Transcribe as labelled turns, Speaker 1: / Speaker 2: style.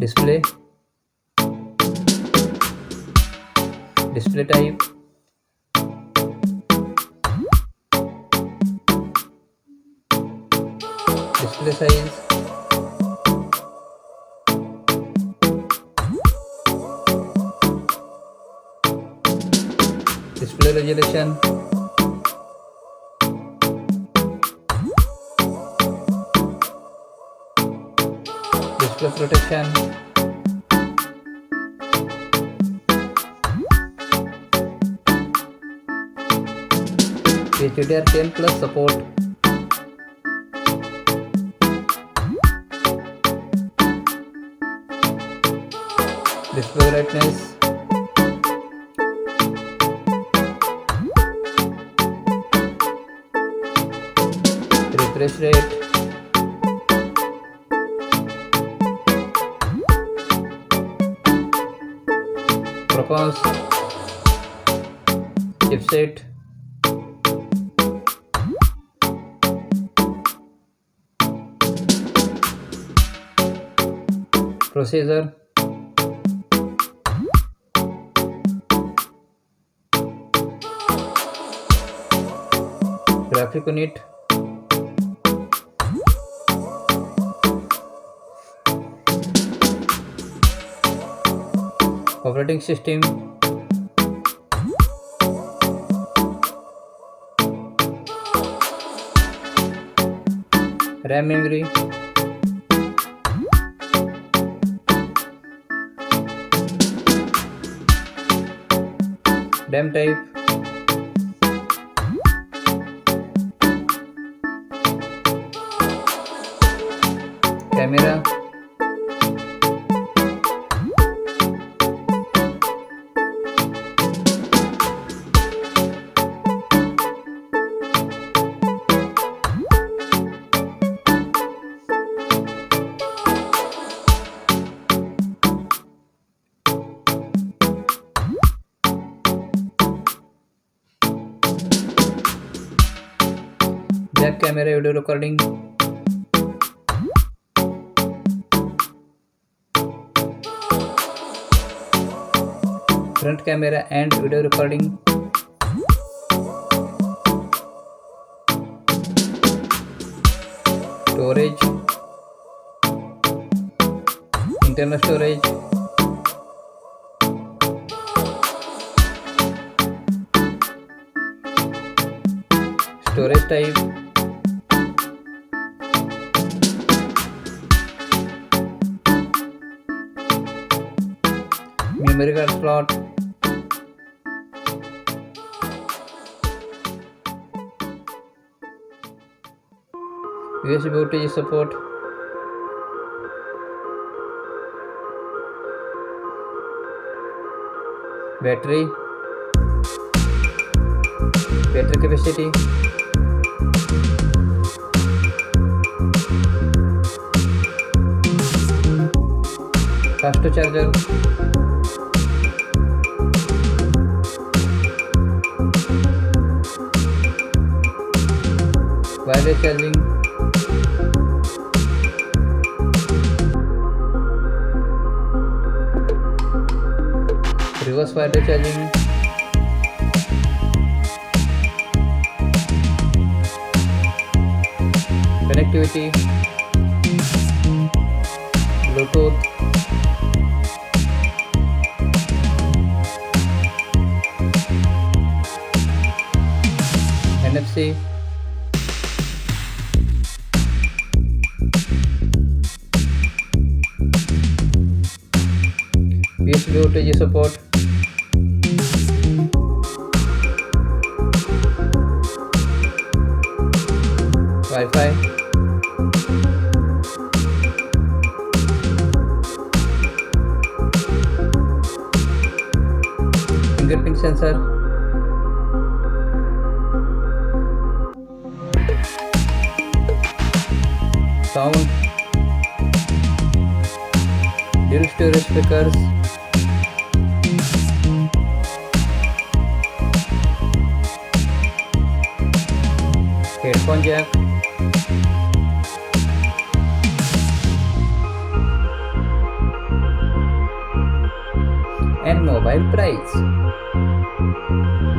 Speaker 1: display, display type, display size, display resolution, display protection, HDR10 plus support, display brightness, refresh rate, performance, chipset, processor, graphic unit, operating system, RAM memory, RAM type, camera, back camera video recording, front camera and video recording, storage, internal storage, storage type, memory card slot, USB voltage support, battery capacity, fast charger, wireless charging, reverse wireless charging, connectivity, Bluetooth, NFC, USB voltage support, Wi-Fi, fingerprint sensor, sound, dual storage speakers, headphone jack, mobile price.